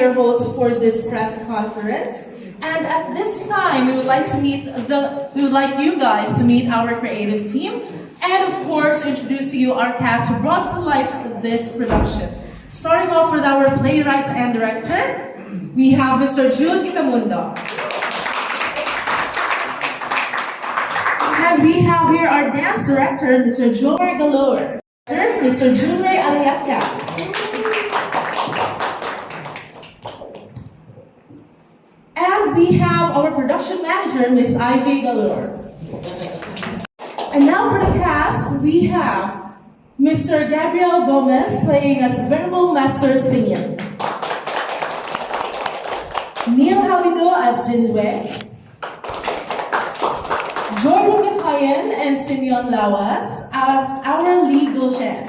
your hosts for this press conference. And at this time, we would like you guys to meet our creative team, and of course, introduce to you our cast who brought to life this production. Starting off with our playwright and director, we have Mr. Jude Gitamundo. And we have here our dance director, Mr. Jomar Galore. Mr. Junray Aliatia. And we have our production manager, Miss Ivy Galore. And now for the cast, we have Mr. Gabriel Gomez playing as Venerable Master Singyan, Neil Habido as Jindwe, Jordan Gakayan and Simeon Lawas as our legal Shen.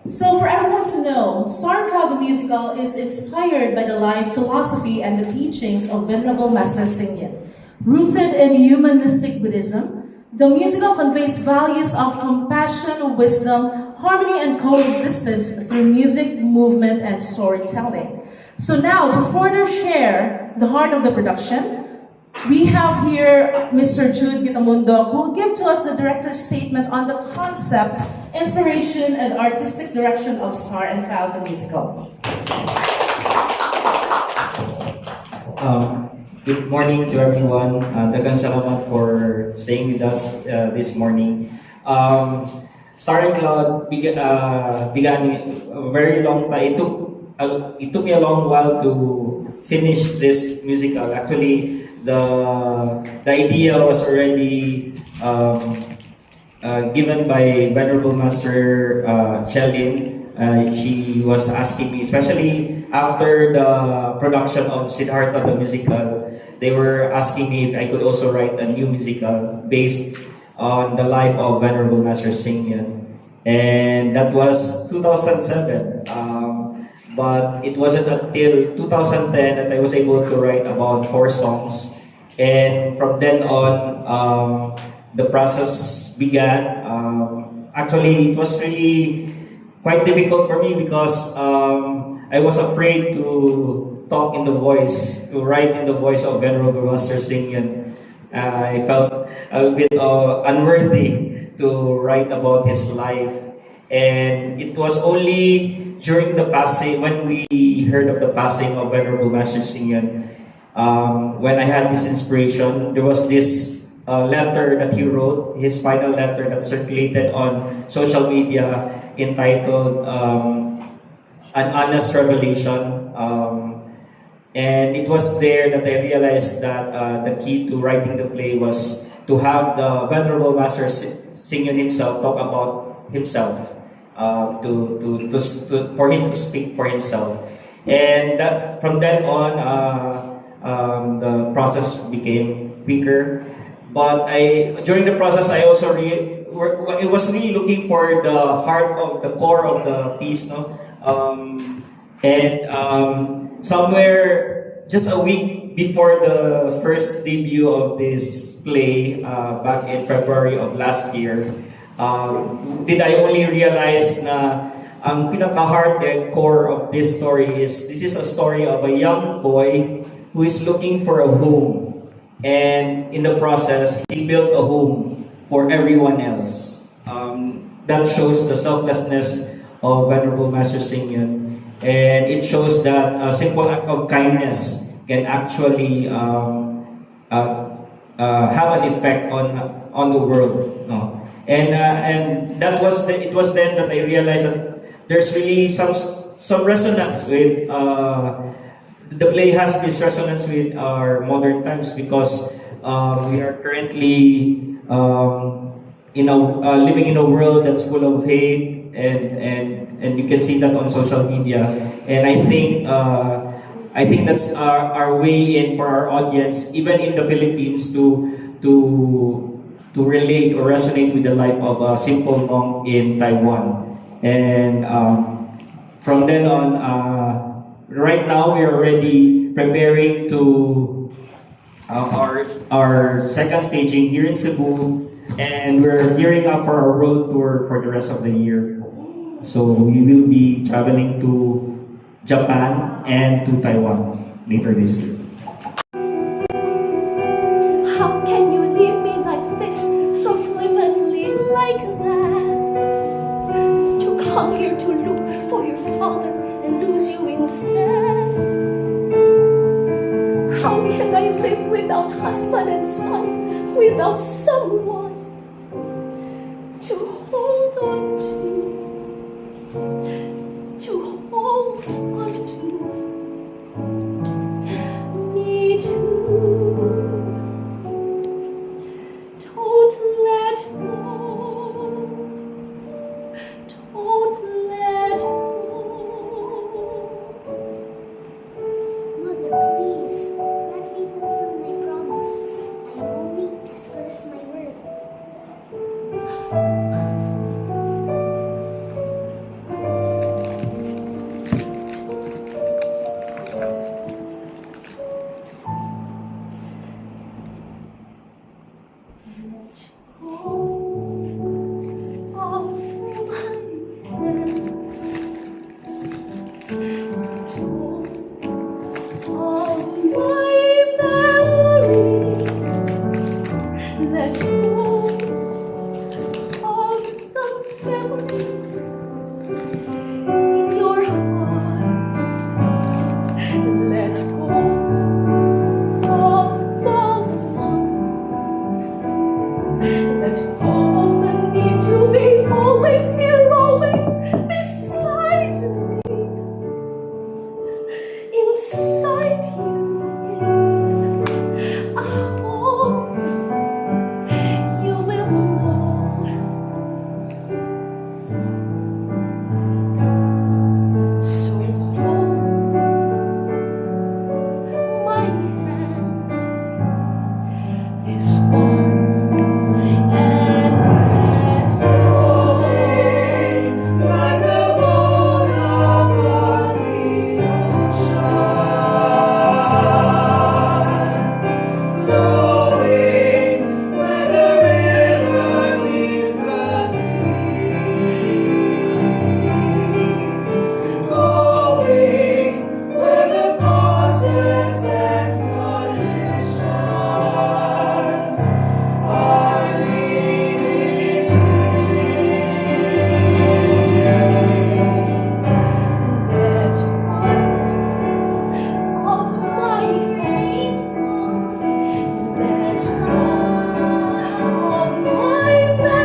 So for everyone to know, Star and Cloud the Musical is inspired by the life, philosophy, and the teachings of Venerable Master Singyan. Rooted in humanistic Buddhism, the musical conveys values of compassion, wisdom, harmony, and coexistence through music, movement, and storytelling. So now, to further share the heart of the production, we have here Mr. Jude Gitamundo, who will give to us the director's statement on the concept, inspiration, and artistic direction of Star and Cloud the Musical. Good morning to everyone. Daghang salamat for staying with us this morning. Star and Cloud began a very long time. It took me a long while to finish this musical. Actually, the idea was already given by Venerable Master Cheldin. She was asking me, especially after the production of Siddhartha the musical, they were asking me if I could also write a new musical based on the life of Venerable Master Singyan. And that was 2007. But it wasn't until 2010 that I was able to write about 4 songs. And from then on, the process began. Actually, it was really quite difficult for me because I was afraid to talk in the voice, to write in the voice of Venerable Master Singyan. I felt a bit unworthy to write about his life. And it was only during the passing, when we heard of the passing of Venerable Master Singyan, when I had this inspiration, there was this letter that he wrote, his final letter that circulated on social media entitled An Honest Revelation. And it was there that I realized that the key to writing the play was to have the Venerable Master Singyan himself talk about himself. For him to speak for himself, and that from then on, the process became quicker. But during the process, I also it was really looking for the heart of the core of the piece, no? Somewhere just a week before the first debut of this play, back in February of last year. Did I only realize na ang pinaka-heart and core of this story is, this is a story of a young boy who is looking for a home. And in the process, he built a home for everyone else. That shows the selflessness of Venerable Master Singyan. And it shows that a simple act of kindness can actually have an effect on the world. No? And it was then that I realized that there's really some resonance with the play has this resonance with our modern times because we are currently living in a world that's full of hate and you can see that on social media. And I think that's our way in for our audience, even in the Philippines, to relate or resonate with the life of a simple monk in Taiwan. And from then on, right now we are already preparing to our second staging here in Cebu, and we're gearing up for our world tour for the rest of the year. So we will be traveling to Japan and to Taiwan later this year. How can you leave me like this, so flippantly like that? To come here to look for your father and lose you instead. How can I live without husband and son, without someone to hold on to hold on to? Me too. Don't let go. Don't let go. Mother, please, let me fulfill my promise. I am only as good as my word. Let go of my hand. Of my memory. Let go of the memory in your heart. Let go of the one. Let go of the need to be always here, always beside me. Inside you is a home you will know. So hold my hand this once and let go. Like a boat across the ocean, flowing where the river meets the sea, going where the causes and conditions are leading me. Let go of my hand. Let go of my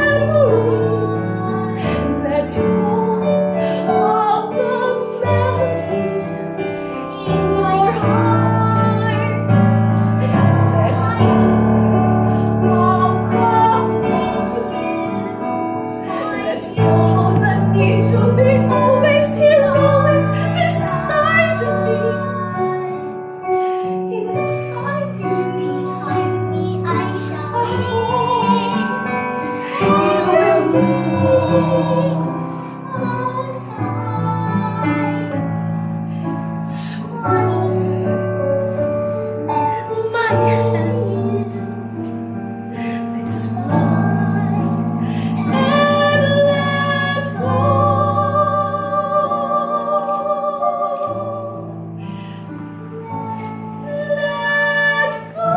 memory. Let go of the melody in your heart. Let go of the let go of the need to be always here, always beside me. Inside you, Behind me I a shall home you will know. be aside. So Let me my say hand to you, this once and let go. Let go.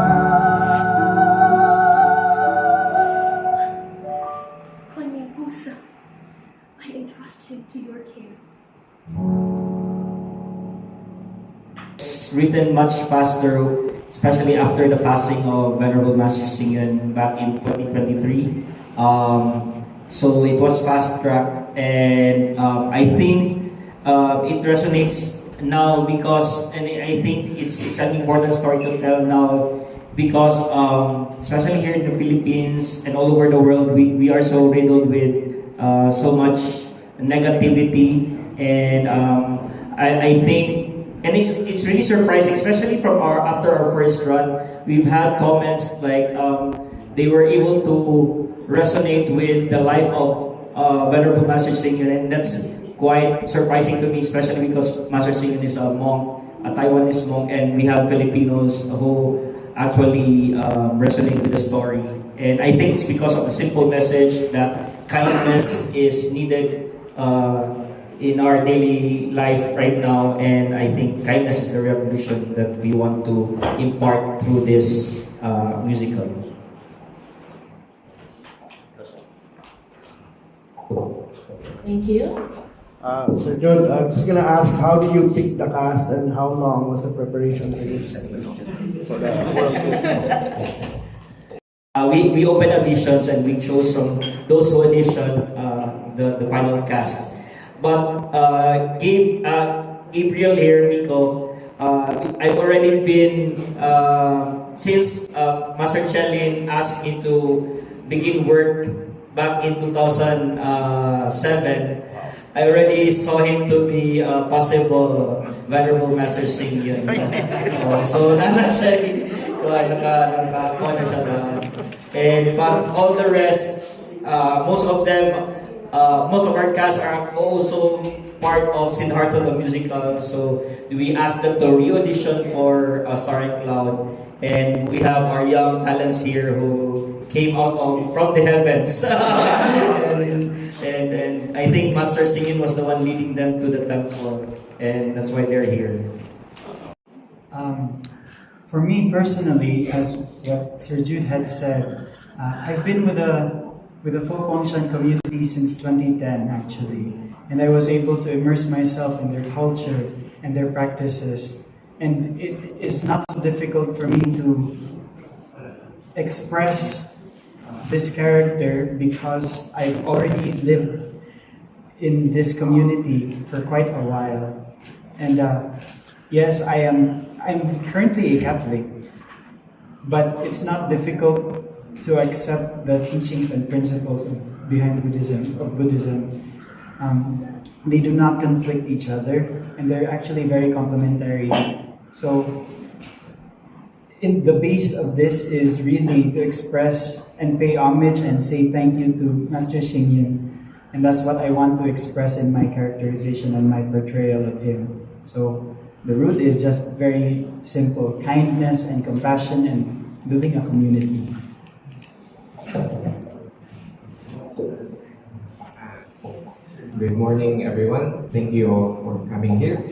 Konming Pusa, I entrust him to your care. It's written much faster, especially after the passing of Venerable Master Singyan back in 2023. So it was fast tracked, and I think it resonates now because, and I think it's an important story to tell now because, especially here in the Philippines and all over the world, we are so riddled with so much negativity, and I think. And it's really surprising, especially from after our first run, we've had comments like they were able to resonate with the life of Venerable Master Singyan, and that's quite surprising to me, especially because Master Singyan is a monk, a Taiwanese monk, and we have Filipinos who actually resonate with the story. And I think it's because of the simple message that kindness is needed in our daily life right now, and I think kindness is the revolution that we want to impart through this musical. Thank you. Sir John, I'm just gonna ask, how did you pick the cast and how long was the preparation for this? For the world tour? We opened auditions and we chose from those who auditioned the final cast. But Gabriel here, Nico, I've already been, since Master Chelin asked me to begin work back in 2007, I already saw him to be a possible Venerable Master Singyon. So nana siya, nakakuha na siya na. And but all the rest, most of them, most of our cast are also part of Siddhartha the musical. So we asked them to re-audition for Starring Cloud, and we have our young talents here who came out from the heavens. and I think Master Singin was the one leading them to the temple, and that's why they're here. For me personally, as what Sir Jude had said, I've been with the folk Wangshan community since 2010 actually, and I was able to immerse myself in their culture and their practices, and it is not so difficult for me to express this character because I've already lived in this community for quite a while, and yes, I'm currently a Catholic, but it's not difficult to accept the teachings and principles behind Buddhism. They do not conflict each other, and they're actually very complementary. So, in the base of this is really to express and pay homage and say thank you to Master Xingyin, and that's what I want to express in my characterization and my portrayal of him. So. The root is just very simple: kindness and compassion and building a community. Good morning, everyone. Thank you all for coming here.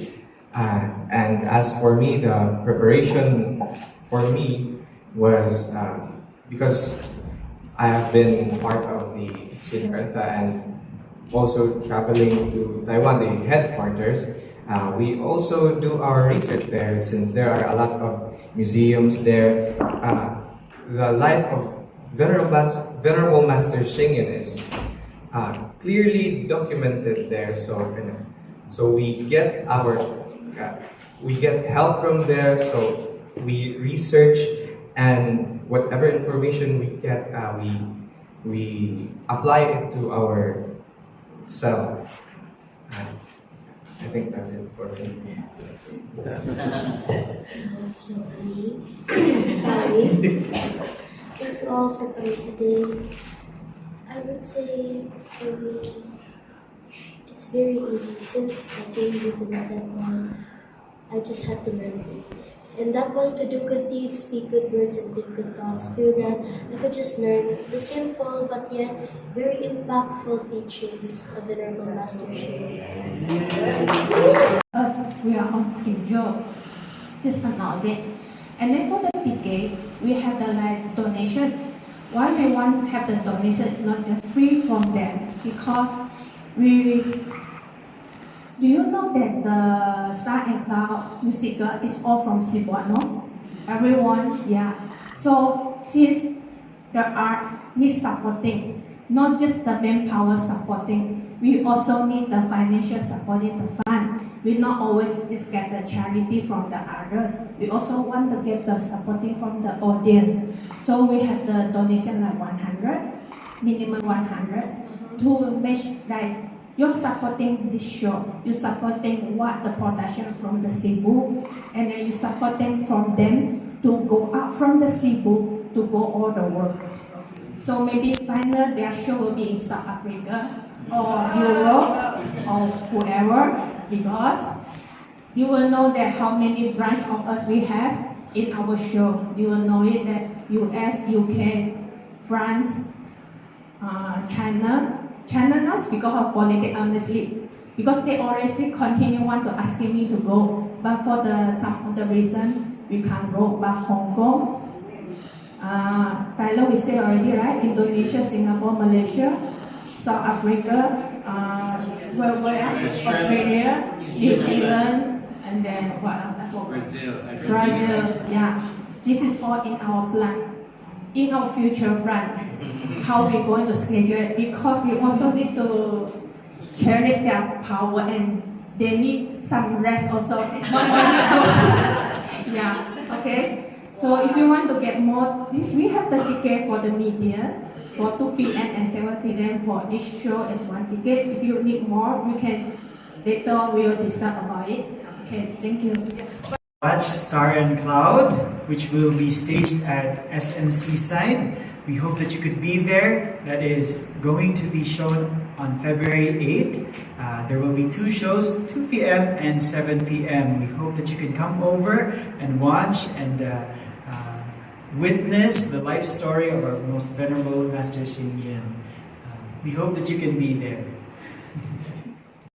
And as for me, the preparation for me was because I have been part of the Siddhartha and also traveling to Taiwan, the headquarters. We also do our research there since there are a lot of museums there. The life of Venerable Master Xingyin is clearly documented there. So we get help from there. So we research, and whatever information we get, we apply it to ourselves. I think that's it for me. Sorry. Thank you all for coming today. I would say for me, it's very easy. Since I came here to the temple, I just had to learn 3 things. And that was to do good deeds, speak good words, and think good thoughts. Through that, I could just learn the simple but yet very impactful teachings of Venerable Master Xingyin. Us, we are on schedule. Just acknowledge it. And then for the ticket, we have the donation. Why we want to have the donation is not just free from them, because do you know that the Star and Cloud musical is all from Cebuano? Everyone, yeah. So since the art needs supporting, not just the manpower supporting, we also need the financial supporting the fund. We not always just get the charity from the others. We also want to get the supporting from the audience. So we have the donation like 100, minimum 100, to make like you're supporting this show, you're supporting what the production from the Cebu, and then you're supporting from them to go out from the Cebu to go all the world. So maybe finally their show will be in South Africa or Europe or whoever, because you will know that how many branches of us we have in our show. You will know it that US, UK, France, China, China not because of politics, honestly. Because they already continue want to asking me to go. But for the some of the reason, we can't go. But Hong Kong, Thailand we say already, right? Indonesia, Singapore, Malaysia, South Africa, where Australia, New Zealand, and then what else? I forgot. Brazil, yeah. This is all in our plan, in our future plan. How we going to schedule it? Because we also need to cherish their power and they need some rest also. Not only food. Yeah. Okay. So if you want to get more, we have the ticket for the media for 2 p.m. and 7 p.m. for each show is 1 ticket. If you need more, we can later we'll discuss about it. Okay, thank you. Watch Star and Cloud, which will be staged at SMC side. We hope that you could be there. That is going to be shown on February 8th. There will be 2 shows, 2 p.m. and 7 p.m. We hope that you can come over and watch and witness the life story of our most venerable Master Xing Yin. We hope that you can be there.